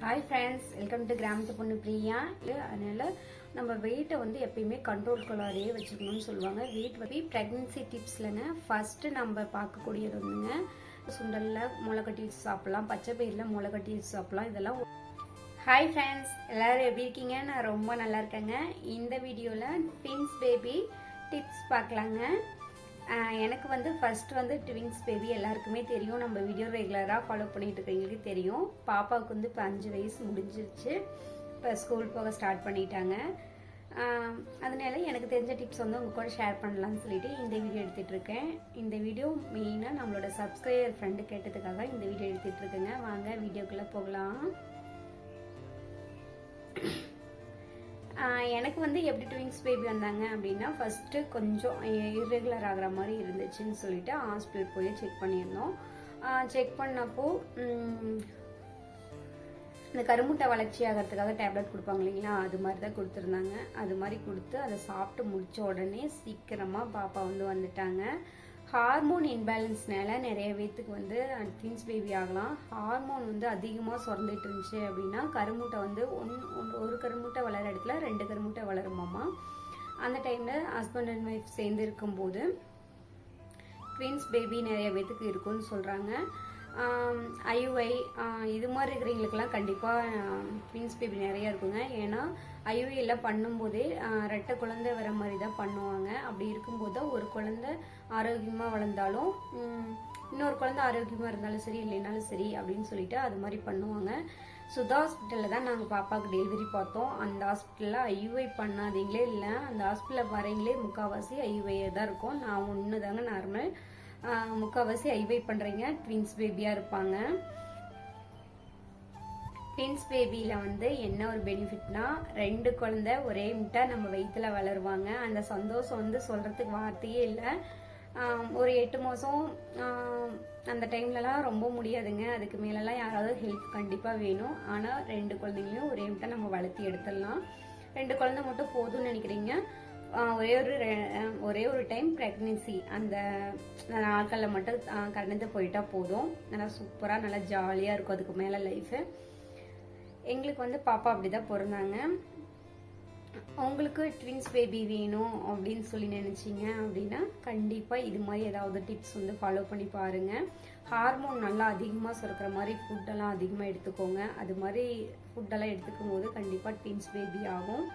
Hi friends, welcome to கிராமத்து பொண்ணு பிரியா. அதனால் நம்ம வெயிட்டை வந்து எப்பயுமே கண்ட்ரோல்குள்ளாரையே வச்சுக்கணும்னு சொல்லுவாங்க. வெயிட் வந்து ப்ரெக்னென்சி டிப்ஸ்லங்க ஃபஸ்ட்டு நம்ம பார்க்கக்கூடியது வந்துங்க, சுண்டலில் முளை கட்டி வச்சு சாப்பிட்லாம், பச்சை பயிரில் முளை கட்டி வச்சு சாப்பிட்லாம். இதெல்லாம் ஹாய் ஃப்ரெண்ட்ஸ், எல்லோரும் எப்படி இருக்கீங்க? நான் ரொம்ப நல்லா இருக்கேங்க. இந்த வீடியோவில் ட்வின்ஸ் பேபி டிப்ஸ் பார்க்கலாங்க. எனக்கு வந்து ஃபஸ்ட்டு வந்து ட்வின்ஸ் பேபி எல்லாருக்குமே தெரியும். நம்ம வீடியோ ரெகுலராக ஃபாலோ பண்ணிட்டு இருக்கவங்களுக்கு தெரியும். பாப்பாவுக்கு வந்து இப்போ 5 வயசு முடிஞ்சிருச்சு. இப்போ ஸ்கூல் போக ஸ்டார்ட் பண்ணிட்டாங்க. அதனால எனக்கு தெரிஞ்ச டிப்ஸ் வந்து உங்கள் கூட ஷேர் பண்ணலான்னு சொல்லிட்டு இந்த வீடியோ எடுத்துகிட்டு இருக்கேன். இந்த வீடியோ மெயினாக நம்மளோட சப்ஸ்கிரைபர் ஃப்ரெண்டு கேட்டதுக்காக இந்த வீடியோ எடுத்துகிட்டு இருக்கேங்க. வாங்க வீடியோக்குள்ளே போகலாம். எனக்கு வந்து எப்படி ட்வின்ஸ் பேபி வந்தாங்க அப்படின்னா, ஃபஸ்ட்டு கொஞ்சம் இர்ரெகுலர் ஆகிற மாதிரி இருந்துச்சுன்னு சொல்லிட்டு ஹாஸ்பிட்டல் போய் செக் பண்ணியிருந்தோம். செக் பண்ணப்போ இந்த கருமுட்டை வளர்ச்சி ஆகிறதுக்காக டேப்லெட் கொடுப்பாங்க இல்லைங்களா, அது மாதிரி தான் கொடுத்துருந்தாங்க. அது மாதிரி கொடுத்து அதை சாப்பிட்டு முடித்த உடனே சீக்கிரமாக பாப்பா வந்து வந்துட்டாங்க. ஹார்மோன் இன்பேலன்ஸ்னால நிறைய பேத்துக்கு வந்து ட்வின்ஸ் பேபி ஆகலாம். ஹார்மோன் வந்து அதிகமாக சுரந்துட்டு இருந்துச்சு அப்படின்னா கருமுட்டை வந்து ஒரு கருமுட்டை வளர இடத்துல 2 கருமுட்டை வளருமாமா. அந்த டைமில் ஹஸ்பண்ட் அண்ட் ஒய்ஃப் சேர்ந்து இருக்கும்போது ட்வின்ஸ் பேபி நிறைய பேத்துக்கு இருக்குன்னு சொல்கிறாங்க. ஐயுஐ இது மாதிரி இருக்கிறவங்களுக்கெல்லாம் கண்டிப்பாக ட்வின்ஸ் பேபி நிறையா இருக்குங்க. ஏன்னா ஐயுஐ எல்லாம் பண்ணும்போதே 2 குழந்தை வர மாதிரி தான் பண்ணுவாங்க. அப்படி இருக்கும்போது தான் ஒரு குழந்தை ஆரோக்கியமாக வளர்ந்தாலும் இன்னொரு குழந்தை ஆரோக்கியமாக இருந்தாலும் சரி, இல்லைனாலும் சரி அப்படின்னு சொல்லிட்டு அது மாதிரி பண்ணுவாங்க. சுதா ஹாஸ்பிட்டலில் தான் நாங்கள் பாப்பாவுக்கு டெலிவரி பார்த்தோம். அந்த ஹாஸ்பிட்டலில் ஐயுஐ பண்ணாதீங்களே இல்லை, அந்த ஹாஸ்பிட்டலில் வரீங்களே முக்கால்வாசி ஐயுஐயே தான் இருக்கும். நான் ஒன்று தாங்க நார்மல், முக்கால்வாசி ஐவை பண்ணுறீங்க ட்வின்ஸ் பேபியாக இருப்பாங்க. ட்வின்ஸ் பேபியில் வந்து என்ன ஒரு பெனிஃபிட்னா, 2 குழந்தை ஒரே முட்டை நம்ம வயிற்றுல வளருவாங்க. அந்த சந்தோஷம் வந்து சொல்கிறதுக்கு வார்த்தையே இல்லை. ஒரு 8 மாதம் அந்த டைம்லலாம் ரொம்ப முடியாதுங்க. அதுக்கு மேலெலாம் யாராவது ஹெல்ப் கண்டிப்பாக வேணும். ஆனால் 2 குழந்தைங்களையும் ஒரே முட்டை நம்ம வளர்த்தி எடுத்துடலாம். 2 குழந்தை மட்டும் போதும்னு நினைக்கிறீங்க, ஒரே ஒரு டைம் ப்ரெக்னென்சி அந்த நாட்களில் மட்டும் கடந்து போயிட்டா போதும். நல்லா சூப்பராக நல்லா ஜாலியாக இருக்கும். அதுக்கு மேலே லைஃபு. எங்களுக்கு வந்து பாப்பா அப்படி தான் பிறந்தாங்க. உங்களுக்கு ட்வின்ஸ் பேபி வேணும் அப்படின்னு சொல்லி நினச்சிங்க அப்படின்னா கண்டிப்பாக இது மாதிரி ஏதாவது டிப்ஸ் வந்து ஃபாலோ பண்ணி பாருங்கள். ஹார்மோன் நல்லா அதிகமாக சுரக்கிற மாதிரி ஃபுட்டெல்லாம் அதிகமாக எடுத்துக்கோங்க. அது மாதிரி ஃபுட்டெல்லாம் எடுத்துக்கும் போது கண்டிப்பாக ட்வின்ஸ் பேபி ஆகும்.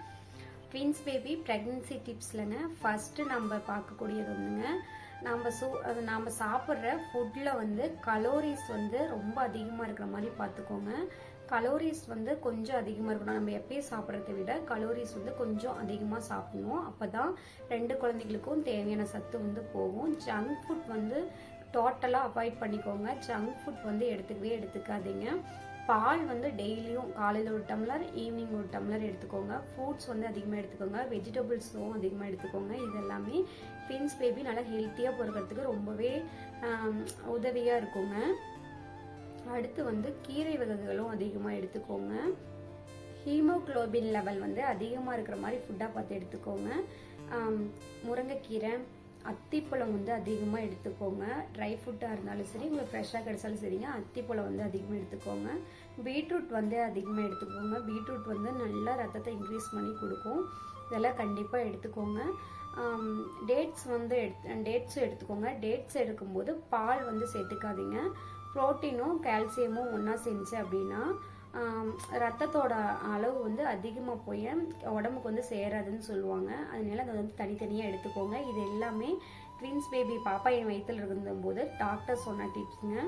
ட்வின்ஸ் பேபி ப்ரெக்னென்சி டிப்ஸ்லங்க ஃபஸ்ட்டு நம்ம பார்க்கக்கூடியது வந்துங்க, நம்ம சாப்பிட்ற ஃபுட்டில் வந்து கலோரிஸ் வந்து ரொம்ப அதிகமாக இருக்கிற மாதிரி பார்த்துக்கோங்க. கலோரிஸ் வந்து கொஞ்சம் அதிகமாக இருக்கணும். நம்ம எப்பயும் சாப்பிட்றத விட கலோரிஸ் வந்து கொஞ்சம் அதிகமாக சாப்பிடணும். அப்போ தான் 2 குழந்தைகளுக்கும் தேவையான சத்து வந்து போகும். ஜங்க் ஃபுட் வந்து டோட்டலாக அவாய்ட் பண்ணிக்கோங்க. ஜங்க் ஃபுட் வந்து எடுத்துக்காதீங்க. பால் வந்து டெய்லியும் காலையில் ஒரு டம்ளர், ஈவினிங் ஒரு டம்ளர் எடுத்துக்கோங்க. ஃப்ரூட்ஸ் வந்து அதிகமாக எடுத்துக்கோங்க. வெஜிடபிள்ஸும் அதிகமாக எடுத்துக்கோங்க. இதெல்லாமே ட்வின்ஸ் பேபி நல்லா ஹெல்த்தியாக பிறக்கிறதுக்கு ரொம்பவே உதவியாக இருக்குங்க. அடுத்து வந்து கீரை வகைகளும் அதிகமாக எடுத்துக்கோங்க. ஹீமோக்ளோபின் லெவல் வந்து அதிகமாக இருக்கிற மாதிரி ஃபுட்டாக பார்த்து எடுத்துக்கோங்க. முருங்கைக்கீரை, அத்திப்பழம் வந்து அதிகமாக எடுத்துக்கோங்க. ட்ரை ஃப்ரூட்டாக இருந்தாலும் சரி, உங்களுக்கு ஃப்ரெஷ்ஷாக கிடைச்சாலும் சரிங்க, அத்திப்பழம் வந்து அதிகமாக எடுத்துக்கோங்க. பீட்ரூட் வந்து அதிகமாக எடுத்துக்கோங்க. பீட்ரூட் வந்து நல்லா ரத்தத்தை இன்க்ரீஸ் பண்ணி கொடுக்கும். இதெல்லாம் கண்டிப்பாக எடுத்துக்கோங்க. டேட்ஸும் எடுத்துக்கோங்க. டேட்ஸ் எடுக்கும்போது பால் வந்து சேர்த்துக்காதீங்க. ப்ரோட்டீனும் கால்சியமும் ஒன்றா செஞ்சு அப்படின்னா ரத்தத்தோட அளவு வந்து அதிகமாக போய் உடம்புக்கு வந்து சேராதுன்னு சொல்லுவாங்க. அதனால அதை வந்து தனித்தனியாக எடுத்துக்கோங்க. இது எல்லாமே ட்வின்ஸ் பேபி பாப்பா என் வயிற்றில் இருந்தபோது டாக்டர் சொன்ன டிப்ஸுங்க.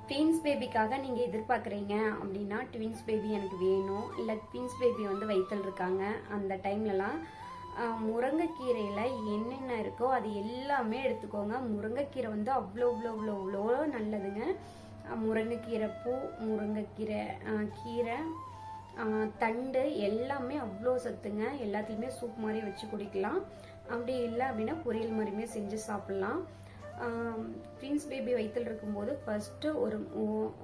ட்வின்ஸ் பேபிக்காக நீங்கள் எதிர்பார்க்குறீங்க அப்படின்னா, ட்வின்ஸ் பேபி எனக்கு வேணும், இல்லை ட்வின்ஸ் பேபி வந்து வயிற்றில் இருக்காங்க, அந்த டைம்லலாம் முருங்கைக்கீரையில் என்னென்ன இருக்கோ அது எல்லாமே எடுத்துக்கோங்க. முருங்கைக்கீரை வந்து அவ்வளோ நல்லதுங்க. முருங்கைக்கீரை பூ, முருங்கைக்கீரை கீரை, தண்டு எல்லாமே அவ்வளோ சத்துங்க. எல்லாத்தையுமே சூப் மாதிரி வச்சு குடிக்கலாம். அப்படி இல்லை அப்படின்னா பொரியல் மாதிரியுமே செஞ்சு சாப்பிட்லாம். ட்வின்ஸ் பேபி வயிற்றில் இருக்கும்போது ஃபஸ்ட்டு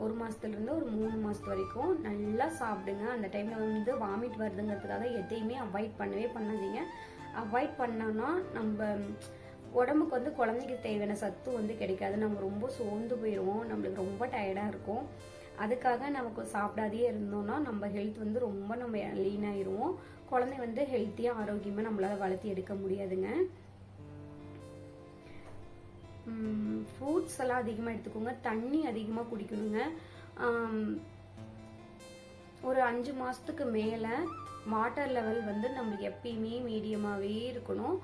ஒரு மாதத்துலேருந்து ஒரு 3 மாதத்து வரைக்கும் நல்லா சாப்பிடுங்க. அந்த டைமில் வந்து வாமிட் வருதுங்கிறதுக்காக எதையுமே அவாய்ட் பண்ணாதீங்க. அவாய்ட் பண்ணோன்னா நம்ம உடம்புக்கு வந்து குழந்தைக்கு தேவையான சத்து வந்து கிடைக்காது. நம்ம ரொம்ப சோர்ந்து போயிடுவோம், நம்மளுக்கு ரொம்ப டயர்டாக இருக்கும். அதுக்காக நமக்கு சாப்பிடாதே இருந்தோம்னா நம்ம ஹெல்த் வந்து ரொம்ப நம்ம லீனாயிருவோம். குழந்தை வந்து ஹெல்த்தியாக ஆரோக்கியமாக நம்மளால வளர்த்தி எடுக்க முடியாதுங்க. ஃப்ரூட்ஸ் எல்லாம் அதிகமாக எடுத்துக்கோங்க. தண்ணி அதிகமாக குடிக்கணுங்க. ஒரு 5 மாதத்துக்கு மேலே வாட்டர் லெவல் வந்து நம்மளுக்கு எப்பயுமே மீடியமாகவே இருக்கணும்.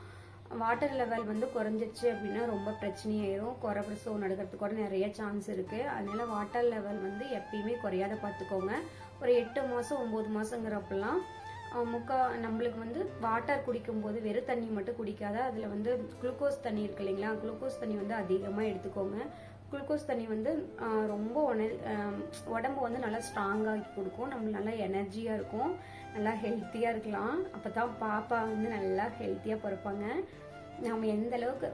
வாட்டர் லெவல் வந்து குறைஞ்சிருச்சு அப்படின்னா ரொம்ப பிரச்சனையாயிரும். பிரசவம் நடக்கிறதுக்கு கூட நிறைய சான்ஸ் இருக்குது. அதனால வாட்டர் லெவல் வந்து எப்பயுமே குறையாத பார்த்துக்கோங்க. ஒரு 8 மாதம் 9 மாதங்கிறப்பெல்லாம் நம்மளுக்கு வந்து வாட்டர் குடிக்கும்போது வெறும் தண்ணி மட்டும் குடிக்காத, அதில் வந்து குளுக்கோஸ் தண்ணி இருக்கு இல்லைங்களா, குளுக்கோஸ் தண்ணி வந்து அதிகமாக எடுத்துக்கோங்க. குளுக்கோஸ் தண்ணி வந்து ரொம்ப உடம்பு வந்து நல்லா ஸ்ட்ராங்காகி கொடுக்கும். நம்மளுக்கு நல்லா எனர்ஜியாக இருக்கும், நல்லா ஹெல்த்தியாக இருக்கலாம். அப்போ தான் பாப்பா வந்து நல்லா ஹெல்த்தியாக பிறப்பாங்க. நம்ம எந்த அளவுக்கு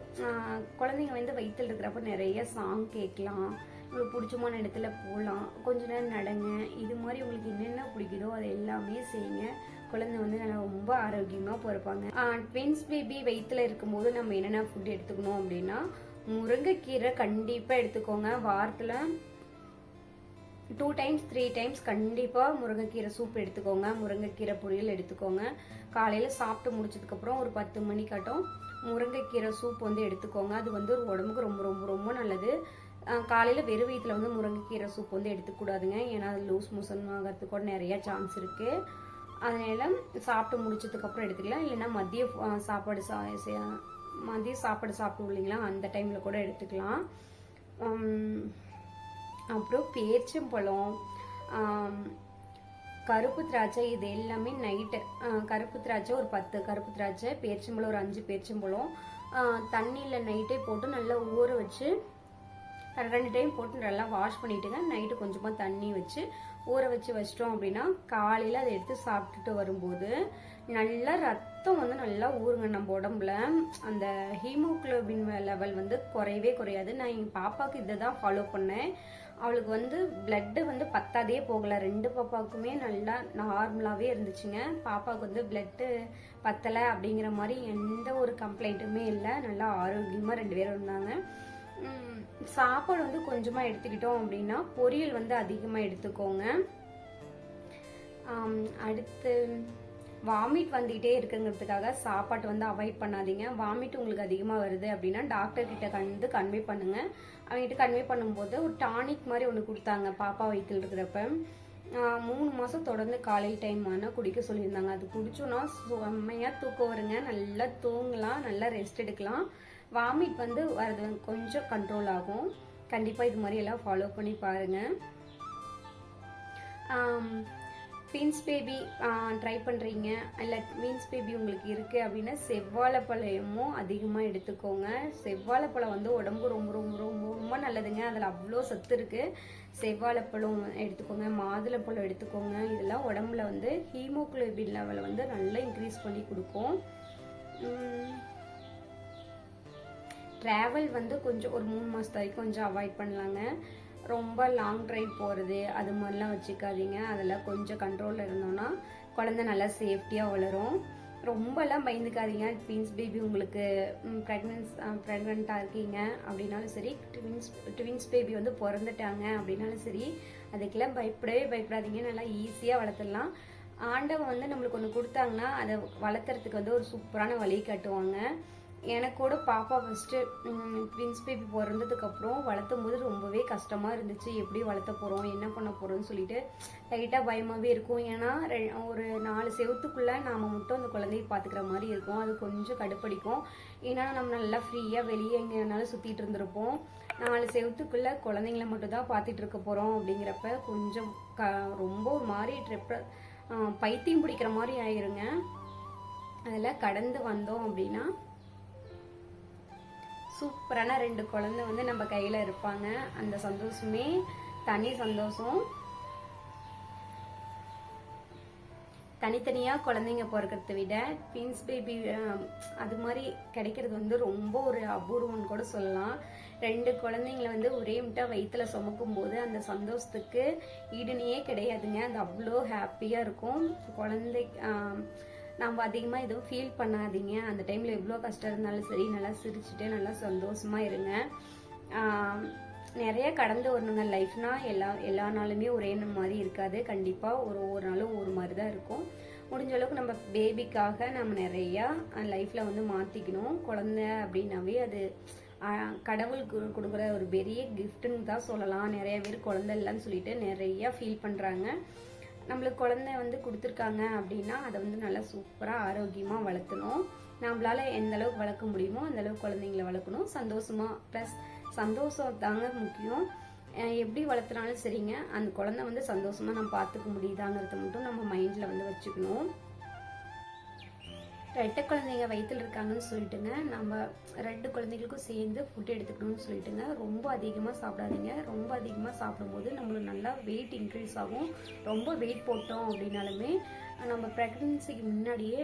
குழந்தைங்க வந்து வயிற்றில் இருக்கிறப்ப நிறைய சாங் கேட்கலாம், உங்களுக்கு பிடிச்சமான இடத்துல போகலாம், கொஞ்ச நேரம் நடங்க. இது மாதிரி உங்களுக்கு என்னென்ன பிடிக்குதோ அதை எல்லாமே செய்யுங்க. குழந்தை வந்து நல்லா ரொம்ப ஆரோக்கியமாக பிறப்பாங்க. ட்வின்ஸ் பேபி வயிற்றில் இருக்கும்போது நம்ம என்னென்ன ஃபுட் எடுத்துக்கணும் அப்படின்னா, முருங்கைக்கீரை கண்டிப்பாக எடுத்துக்கோங்க. வாரத்தில் 2 டைம்ஸ் 3 டைம்ஸ் கண்டிப்பாக முருங்கைக்கீரை சூப் எடுத்துக்கோங்க. முருங்கைக்கீரை பொரியல் எடுத்துக்கோங்க. காலையில் சாப்பிட்டு முடிச்சதுக்கப்புறம் ஒரு 10 மணிக்காட்டும் முருங்கைக்கீரை சூப் வந்து எடுத்துக்கோங்க. அது வந்து உடம்புக்கு ரொம்ப ரொம்ப ரொம்ப நல்லது. காலையில் வெறும் வயிற்றில் வந்து முருங்கைக்கீரை சூப் வந்து எடுத்துக்கூடாதுங்க. ஏன்னா அது லூஸ் மோஷன் ஆகிறதுக்கு கூட நிறைய சான்ஸ் இருக்குது. அதனால் சாப்பிட்டு முடிச்சதுக்கப்புறம் எடுத்துக்கலாம். இல்லைன்னா மதியம் சாப்பாடு சாப்பிடுவோம் இல்லைங்களா, அந்த டைமில் கூட எடுத்துக்கலாம். அப்புறம் பேரிச்சம்பழம், கருப்பு திராட்சை, இது எல்லாமே நைட்டு கருப்பு திராட்சை ஒரு 10 கருப்பு திராட்சை, பேரிச்சம்பழம் ஒரு 5 பேரிச்சம்பழம் தண்ணியில் நைட்டே போட்டு நல்லா ஊற வச்சு 2 டைம் போட்டு நல்லா வாஷ் பண்ணிவிட்டுங்க. நைட்டு கொஞ்சமாக தண்ணி வச்சு ஊற வச்சு வச்சிட்டோம் அப்படின்னா காலையில் அதை எடுத்து சாப்பிட்டுட்டு வரும்போது நல்லா ரத்தம் வந்து நல்லா ஊறுங்க நம்ம உடம்புல. அந்த ஹீமோகுளோபின் லெவல் வந்து குறையவே குறையாது. நான் எங்கள் பாப்பாவுக்கு இதை தான் ஃபாலோ பண்ணேன். அவளுக்கு வந்து பிளட்டு வந்து பத்தாதே போகலை. 2 பாப்பாவுக்குமே நல்லா நார்மலாகவே இருந்துச்சுங்க. பாப்பாவுக்கு வந்து பிளட்டு பத்தலை அப்படிங்கிற மாதிரி எந்த ஒரு கம்ப்ளைண்ட்டுமே இல்லை. நல்லா ஆரோக்கியமாக 2 பேரும் இருந்தாங்க. சாப்பாடு வந்து கொஞ்சமாக எடுத்துக்கிட்டோம் அப்படின்னா பொரியல் வந்து அதிகமாக எடுத்துக்கோங்க. அடுத்து வாமிட் வந்துகிட்டே இருக்குங்கிறதுக்காக சாப்பாட்டு வந்து அவாய்ட் பண்ணாதீங்க. வாமிட் உங்களுக்கு அதிகமாக வருது அப்படின்னா டாக்டர் கிட்ட வந்து கன்வே பண்ணுங்க. அவங்ககிட்ட கன்வே பண்ணும்போது ஒரு டானிக் மாதிரி ஒன்று கொடுத்தாங்க. பாப்பா வயிற்றில் இருக்கிறப்ப 3 மாதம் தொடர்ந்து காலையில் டைம் ஆனால் குடிக்க சொல்லியிருந்தாங்க. அது குடிச்சோன்னா செம்மையாக தூக்கம் வருங்க. நல்லா தூங்கலாம், நல்லா ரெஸ்ட் எடுக்கலாம். வாமிட் வந்து வரது கொஞ்சம் கண்ட்ரோல் ஆகும். கண்டிப்பாக இது மாதிரி எல்லாம் ஃபாலோ பண்ணி பாருங்கள். ட்வின்ஸ் பேபி ட்ரை பண்ணுறீங்க, இல்லை ட்வின்ஸ் பேபி உங்களுக்கு இருக்குது அப்படின்னா செவ்வாழைப்பழமும் அதிகமாக எடுத்துக்கோங்க. செவ்வாழைப்பழம் வந்து உடம்புக்கு ரொம்ப ரொம்ப ரொம்ப ரொம்ப நல்லதுங்க. அதில் அவ்வளோ சத்து இருக்குது. செவ்வாழைப்பழம் எடுத்துக்கோங்க, மாதுளப்பழம் எடுத்துக்கோங்க. இதெல்லாம் உடம்புல வந்து ஹீமோகுளோபின் லெவலை வந்து நல்லா இன்க்ரீஸ் பண்ணி கொடுக்கும். ட்ராவல் வந்து கொஞ்சம் ஒரு 3 மாதத்து வரைக்கும் கொஞ்சம் அவாய்ட் பண்ணலாங்க. ரொம்ப லாங் ட்ரைவ் போகிறது அது மாதிரிலாம் வச்சுக்காதீங்க. அதெல்லாம் கொஞ்சம் கண்ட்ரோலில் இருந்தோன்னா குழந்தை நல்லா சேஃப்டியாக வளரும். ரொம்பலாம் பயந்துக்காதீங்க. ட்வின்ஸ் பேபி உங்களுக்கு ப்ரெக்னெண்ட்டாக இருக்கீங்க அப்படின்னாலும் சரி, ட்வின்ஸ் பேபி வந்து பிறந்துட்டாங்க அப்படின்னாலும் சரி, அதுக்கெல்லாம் பயப்படாதீங்க. நல்லா ஈஸியாக வளர்த்துடலாம். ஆண்டவன் வந்து நம்மளுக்கு ஒன்று கொடுத்தாங்கன்னா அதை வளர்த்துறதுக்கு வந்து ஒரு சூப்பரான வழி காட்டுவாங்க. எனக்கு கூட பாப்பா ஃபஸ்ட்டு ட்வின்ஸ் பேபி பிறந்ததுக்கப்புறம் வளர்த்தும் போது ரொம்பவே கஷ்டமாக இருந்துச்சு. எப்படி வளர்த்த போகிறோம், என்ன பண்ண போகிறோம்னு சொல்லிட்டு லைட்டாக பயமாகவே இருக்கும். ஏன்னா ஒரு 4 செவத்துக்குள்ளே நாம் மட்டும் அந்த குழந்தைய பார்த்துக்கிற மாதிரி இருக்கும். அது கொஞ்சம் கடுப்படிக்கும். ஏன்னா நம்ம நல்லா ஃப்ரீயாக வெளியே எங்கே வேணாலும் சுற்றிட்டு இருந்திருப்போம். 4 செவத்துக்குள்ளே குழந்தைங்கள மட்டும் தான் பார்த்துட்டு இருக்க போகிறோம். அப்படிங்கிறப்ப கொஞ்சம் ரொம்ப ஒரு மாதிரி பைத்தியம் பிடிக்கிற மாதிரி ஆயிருங்க. அதெல்லாம் கடந்து வந்தோம் அப்படின்னா சூப்பரான 2 குழந்தை வந்து நம்ம கையில் இருப்பாங்க. அந்த சந்தோஷமே தனி சந்தோஷம். தனித்தனியாக குழந்தைங்க பிறக்கிறத விட ட்வின்ஸ் பேபி அது மாதிரி கிடைக்கிறது வந்து ரொம்ப ஒரு அபூர்வம்னு கூட சொல்லலாம். 2 குழந்தைங்கள வந்து ஒரே முட்டாக வயிற்றில் சுமக்கும் போது அந்த சந்தோஷத்துக்கு ஈடுனையே கிடையாதுங்க. அது அவ்வளோ ஹாப்பியாக இருக்கும். குழந்தை நம்ம அதிகமாக எதுவும் ஃபீல் பண்ணாதீங்க. அந்த டைமில் எவ்வளோ கஷ்டம் இருந்தாலும் சரி, நல்லா சிரிச்சுட்டு நல்லா சந்தோஷமாக இருங்க. நிறைய கடந்து வரணுங்க. லைஃப்னா எல்லா நாளுமே ஒரே மாதிரி இருக்காது. கண்டிப்பாக ஒரு நாளும் ஒரு மாதிரி தான் இருக்கும். முடிஞ்ச அளவுக்கு நம்ம பேபிக்காக நம்ம நிறையா லைஃப்பில் வந்து மாற்றிக்கணும். குழந்தை அப்படின்னாவே அது கடவுளுக்கு கொடுக்குற ஒரு பெரிய கிஃப்ட்டுன்னு தான் சொல்லலாம். நிறைய பேர் குழந்தை இல்லைன்னு சொல்லிட்டு நிறையா ஃபீல் பண்ணுறாங்க. நம்மளுக்கு குழந்தை வந்து கொடுத்துருக்காங்க அப்படின்னா அதை வந்து நல்லா சூப்பராக ஆரோக்கியமாக வளர்த்தணும். நம்மளால எந்த அளவுக்கு வளர்க்க முடியுமோ அந்த அளவுக்கு குழந்தைங்களை வளர்க்கணும். சந்தோஷமாக ப்ளஸ் சந்தோஷம் தாங்க முக்கியம். எப்படி வளர்த்துனாலும் சரிங்க, அந்த குழந்தை வந்து சந்தோஷமாக நம்ம பார்த்துக்க முடியுதாங்கிறத மட்டும் நம்ம மைண்டில் வந்து வச்சுக்கணும். ரெட்டை குழந்தைங்க வயிற்றில் இருக்காங்கன்னு சொல்லிட்டுங்க நம்ம 2 குழந்தைகளுக்கும் சேர்ந்து ஃபுட் எடுத்துக்கணும்னு சொல்லிட்டுங்க ரொம்ப அதிகமாக சாப்பிடாதீங்க. ரொம்ப அதிகமாக சாப்பிடும்போது நம்மளுக்கு நல்லா வெயிட் இன்க்ரீஸ் ஆகும். ரொம்ப வெயிட் போட்டோம் அப்படின்னாலுமே நம்ம ப்ரெக்னன்சிக்கு முன்னாடியே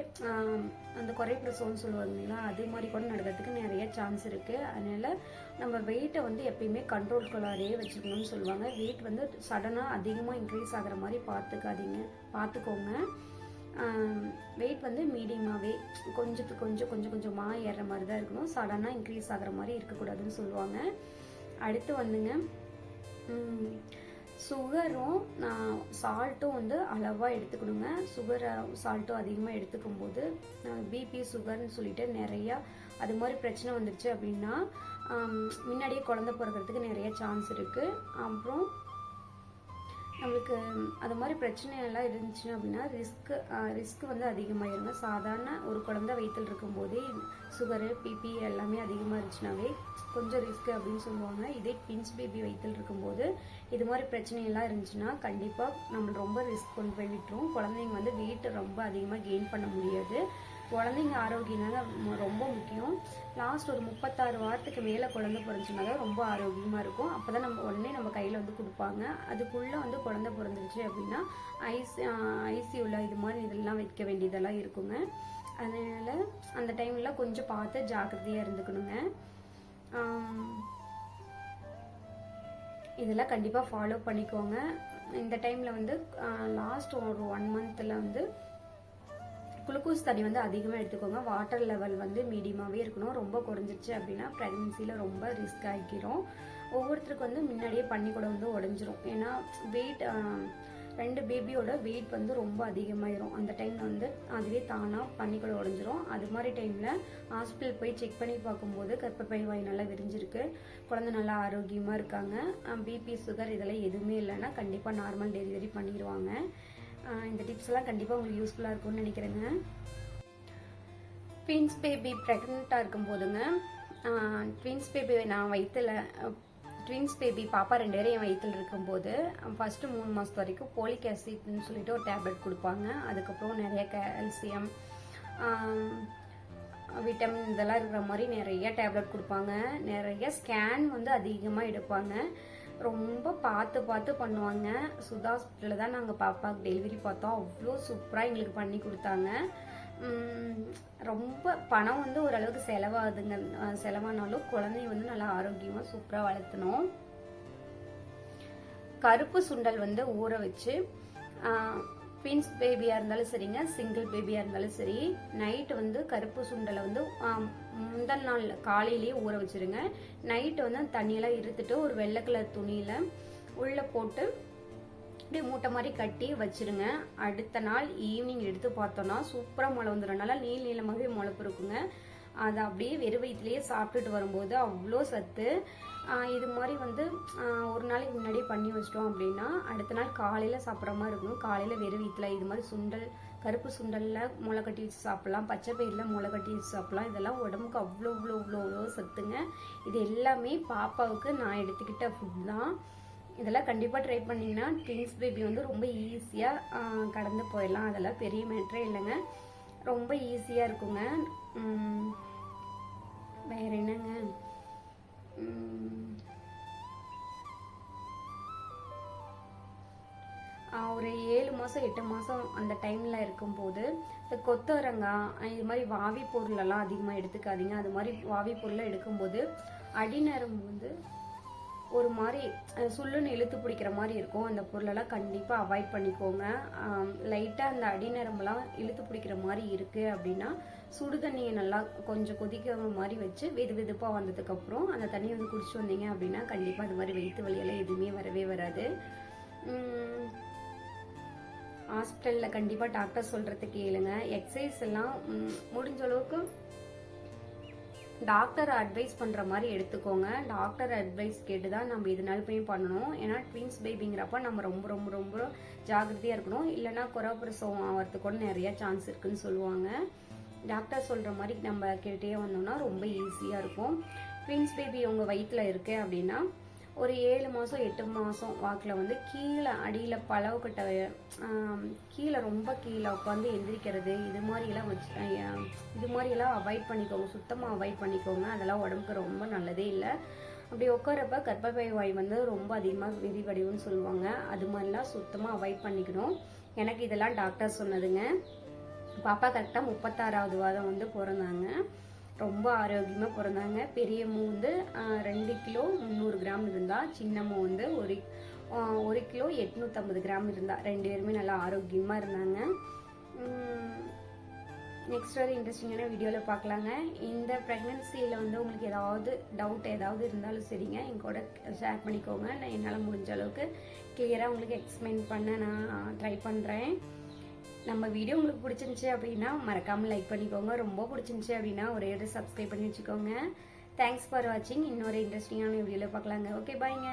அந்த குறைப்பிரசவம்னு சொல்லுவாங்களா, அது மாதிரி கூட நடக்கிறதுக்கு நிறைய சான்ஸ் இருக்குது. அதனால் நம்ம வெயிட்டை வந்து எப்பயுமே கண்ட்ரோல்குள்ளாரே வச்சுக்கணும்னு சொல்லுவாங்க. வெயிட் வந்து சடனாக அதிகமாக இன்க்ரீஸ் ஆகிற மாதிரி பார்த்துக்கோங்க. வெயிட் வந்து மீடியமாகவே கொஞ்சமாக ஏறுற மாதிரி தான் இருக்கணும். சடனாக இன்க்ரீஸ் ஆகிற மாதிரி இருக்கக்கூடாதுன்னு சொல்லுவாங்க. அடுத்து வந்துங்க சுகரும் சால்ட்டும் வந்து அளவாக எடுத்துக்கணுங்க. சால்ட்டும் அதிகமாக எடுத்துக்கும் போது பிபி சுகர்னு சொல்லிட்டு நிறையா அது மாதிரி பிரச்சனை வந்துருச்சு அப்படின்னா முன்னாடியே குழந்தை பிறக்கிறதுக்கு நிறைய சான்ஸ் இருக்குது. அப்புறம் நம்மளுக்கு அது மாதிரி பிரச்சனையெல்லாம் இருந்துச்சு அப்படின்னா ரிஸ்க் வந்து அதிகமாகிருங்க. சாதாரண ஒரு குழந்தை வயிற்றில் இருக்கும்போதே சுகரு பிபி எல்லாமே அதிகமாக இருந்துச்சுனாவே கொஞ்சம் ரிஸ்க் அப்படின்னு சொல்லுவாங்க. இதே ட்வின்ஸ் பேபி வயிற்றில் இருக்கும்போது இது மாதிரி பிரச்சனையெல்லாம் இருந்துச்சுன்னா கண்டிப்பாக நம்ம ரொம்ப ரிஸ்க் கொண்டு போய் விட்டுரும். குழந்தைங்க வந்து வெயிட் ரொம்ப அதிகமாக கெயின் பண்ண முடியாது. குழந்தைங்க ஆரோக்கியம் ரொம்ப முக்கியம். லாஸ்ட் ஒரு 36 வாரத்துக்கு மேலே குழந்தை பிறந்துச்சுன்னா தான் ரொம்ப ஆரோக்கியமாக இருக்கும். அப்போ தான் நம்ம உடனே நம்ம கையில் வந்து கொடுப்பாங்க. அதுக்குள்ளே வந்து குழந்தை பிறந்துருச்சு அப்படின்னா ஐசியூவில் இது மாதிரி இதெல்லாம் வைக்க வேண்டியதெல்லாம் இருக்குங்க. அதனால் அந்த டைமில் கொஞ்சம் பார்த்து ஜாக்கிரதையாக இருந்துக்கணுங்க. இதெல்லாம் கண்டிப்பாக ஃபாலோ பண்ணிக்கோங்க. இந்த டைமில் வந்து லாஸ்ட் ஒரு 1 மந்தில் வந்து குளுக்கோஸ் தண்ணி வந்து அதிகமாக எடுத்துக்கோங்க. வாட்டர் லெவல் வந்து மீடியமாகவே இருக்கணும். ரொம்ப குறைஞ்சிருச்சு அப்படின்னா ப்ரெக்னன்சியில் ரொம்ப ரிஸ்க் ஆகிக்கிறோம். ஒவ்வொருத்தருக்கு வந்து முன்னாடியே பண்ணி கூட வந்து உடஞ்சிரும். ஏன்னா வெயிட் 2 பேபியோட வெயிட் வந்து ரொம்ப அதிகமாயிரும். அந்த டைமில் வந்து அதுவே தானாக பண்ணி கூட உடஞ்சிரும். அது மாதிரி டைமில் ஹாஸ்பிட்டல் போய் செக் பண்ணி பார்க்கும்போது கர்ப்பப்பை வாய் நல்லா விரிஞ்சிருக்கு, குழந்தை நல்லா ஆரோக்கியமாக இருக்காங்க, பிபி சுகர் இதெல்லாம் எதுவுமே இல்லைன்னா கண்டிப்பாக நார்மல் டெலிவரி பண்ணிடுவாங்க. இந்த டிப்ஸ் எல்லாம் கண்டிப்பாக உங்களுக்கு யூஸ்ஃபுல்லாக இருக்கும்னு நினைக்கிறேங்க. ட்வின்ஸ் பேபி ப்ரெக்னெண்ட்டாக இருக்கும் போதுங்க ட்வின்ஸ் பேபி நான் ட்வின்ஸ் பேபி பாப்பா 2 பேரும் என் வயிற்றில் இருக்கும்போது ஃபஸ்ட்டு 3 மாதத்து வரைக்கும் போலிக் ஆசிட்னு சொல்லிட்டு ஒரு டேப்லெட் கொடுப்பாங்க. அதுக்கப்புறம் நிறைய கால்சியம் விட்டமின் இதெல்லாம் இருக்கிற மாதிரி நிறைய டேப்லெட் கொடுப்பாங்க. நிறைய ஸ்கேன் வந்து அதிகமாக எடுப்பாங்க. ரொம்ப பார்த்து பண்ணுவாங்க. சுதா ஹாஸ்பிட்டலில் தான் நாங்கள் பாப்பாவுக்கு டெலிவரி பார்த்தோம். அவ்வளோ சூப்பராக எங்களுக்கு பண்ணி கொடுத்தாங்க. ரொம்ப பணம் வந்து ஓரளவுக்கு செலவானாலும் குழந்தைய வந்து நல்லா ஆரோக்கியமாக சூப்பராக வளர்த்தணும். கருப்பு சுண்டல் வந்து ஊற வச்சு ட்வின்ஸ் பேபியாக இருந்தாலும் சரிங்க, சிங்கிள் பேபியாக இருந்தாலும் சரி, நைட்டு வந்து கருப்பு சுண்டலை வந்து முந்தல் நாள் காலையிலேயே ஊற வச்சுருங்க. நைட்டு வந்து அந்த தண்ணியெல்லாம் இருத்துட்டு ஒரு வெள்ளை கலர் துணியில் உள்ளே போட்டு அப்படியே மூட்டை மாதிரி கட்டி வச்சுருங்க. அடுத்த நாள் ஈவினிங் எடுத்து பார்த்தோன்னா சூப்பராக முளை வந்துடும். நல்லா நீளமாகவே முளைப்பு இருக்குங்க. அதை அப்படியே வெறும் வயிற்றுலேயே சாப்பிட்டுட்டு வரும்போது அவ்வளோ சத்து. இது மாதிரி வந்து ஒரு நாளைக்கு முன்னாடியே பண்ணி வச்சிட்டோம் அப்படின்னா அடுத்த நாள் காலையில் சாப்பிட்ற மாதிரி இருக்கணும். காலையில் வெறும் வயிற்றுல இது மாதிரி கருப்பு சுண்டலில் முளை கட்டி வச்சு சாப்பிட்லாம், பச்சை பயிரில் முளை கட்டி வச்சு சாப்பிட்லாம். இதெல்லாம் உடம்புக்கு அவ்வளோ சத்துங்க. இது எல்லாமே பாப்பாவுக்கு நான் எடுத்துக்கிட்ட ஃபுட் தான். இதெல்லாம் கண்டிப்பாக ட்ரை பண்ணிங்கன்னா ட்வின்ஸ் பேபி வந்து ரொம்ப ஈஸியாக கடந்து போயிடலாம். அதெல்லாம் பெரிய மேட்டரே இல்லைங்க, ரொம்ப ஈஸியாக இருக்குங்க. வேற என்னங்க, ஒரு 7 மாதம் 8 மாதம் அந்த டைமில் இருக்கும்போது இந்த கொத்தவரங்காய் இது மாதிரி வாவி பொருளெல்லாம் அதிகமாக எடுத்துக்காதீங்க. அது மாதிரி வாவி பொருளை எடுக்கும்போது அடிநரம்பு வந்து ஒரு மாதிரி சுள்ளுன்னு இழுத்து பிடிக்கிற மாதிரி இருக்கும். அந்த பொருளெல்லாம் கண்டிப்பாக அவாய்ட் பண்ணிக்கோங்க. லைட்டாக அந்த அடிநரம்பெல்லாம் இழுத்து பிடிக்கிற மாதிரி இருக்குது அப்படின்னா சுடு தண்ணியை நல்லா கொஞ்சம் கொதிக்கிற மாதிரி வச்சு வெது வெதுப்பாக வந்ததுக்கப்புறம் அந்த தண்ணியை வந்து குடிச்சு வந்தீங்க அப்படின்னா கண்டிப்பாக அது மாதிரி வயிற்று வலியெல்லாம் எதுவுமே வரவே வராது. ஹாஸ்பிட்டலில் கண்டிப்பாக டாக்டர் சொல்கிறது கேளுங்க. எக்ஸசைஸ் எல்லாம் முடிஞ்ச அளவுக்கு டாக்டர் அட்வைஸ் பண்ணுற மாதிரி எடுத்துக்கோங்க. டாக்டர் அட்வைஸ் கேட்டு தான் நம்ம எதுனாலுமே பண்ணணும். ஏன்னா ட்வின்ஸ் பேபிங்கிறப்ப நம்ம ரொம்ப ரொம்ப ரொம்ப ஜாகிரதையாக இருக்கணும். இல்லைன்னா குறப்பிரசவம் ஆகிறதுக்கு கூட நிறைய சான்ஸ் இருக்குன்னு சொல்லுவாங்க. டாக்டர் சொல்கிற மாதிரி நம்ம கேட்டே வந்தோம்னா ரொம்ப ஈஸியாக இருக்கும். ட்வின்ஸ் பேபி உங்கள் வயிற்றில் இருக்கு அப்படின்னா ஒரு 7 மாதம் 8 மாதம் வாக்கில் வந்து கீழே அடியில் பலவுக்கட்டை கீழே ரொம்ப கீழே உட்காந்து எந்திரிக்கிறது இது மாதிரியெல்லாம் அவாய்ட் பண்ணிக்கோங்க. சுத்தமாக அவாய்ட் பண்ணிக்கோங்க. அதெல்லாம் உடம்புக்கு ரொம்ப நல்லதே இல்லை. அப்படி உட்காரப்ப கர்ப்பப்பை வாய் வந்து ரொம்ப அதிகமாக விரிவடையும்னு சொல்லுவாங்க. அது மாதிரிலாம் சுத்தமாக அவாய்ட் பண்ணிக்கணும். எனக்கு இதெல்லாம் டாக்டர் சொன்னதுங்க. பாப்பா கரெக்டாக 36வது வாரம் வந்து பிறந்தாங்க. ரொம்ப ஆரோக்கியமாக பிறந்தாங்க. பெரியம்மா வந்து 2 கிலோ 300 கிராம் இருந்தா, சின்னம்மா வந்து 1 கிலோ 850 கிராம் இருந்தா. 2 பேருமே நல்லா ஆரோக்கியமாக இருந்தாங்க. நெக்ஸ்ட் ஒரு இன்ட்ரெஸ்டிங்கான வீடியோவில் பார்க்கலாங்க. இந்த ப்ரெக்னென்சியில் வந்து உங்களுக்கு ஏதாவது டவுட் ஏதாவது இருந்தாலும் சரிங்க என் கூட ஷேர் பண்ணிக்கோங்க. நான் என்னால் முடிஞ்ச அளவுக்கு கிளியராக உங்களுக்கு எக்ஸ்பிளைன் பண்ண நான் ட்ரை பண்ணுறேன். நம்ம வீடியோ உங்களுக்கு பிடிச்சிருந்துச்சி அப்படின்னா மறக்காமல் லைக் பண்ணிக்கோங்க. ரொம்ப பிடிச்சிருந்துச்சி அப்படின்னா ஒரே ஒரு சப்ஸ்கிரைப் பண்ணி வச்சுக்கோங்க. தேங்க்ஸ் ஃபார் வாட்சிங். இன்னொரு இன்ட்ரெஸ்டிங்கான வீடியோவில் பார்க்கலாங்க. ஓகே பாய்ங்க.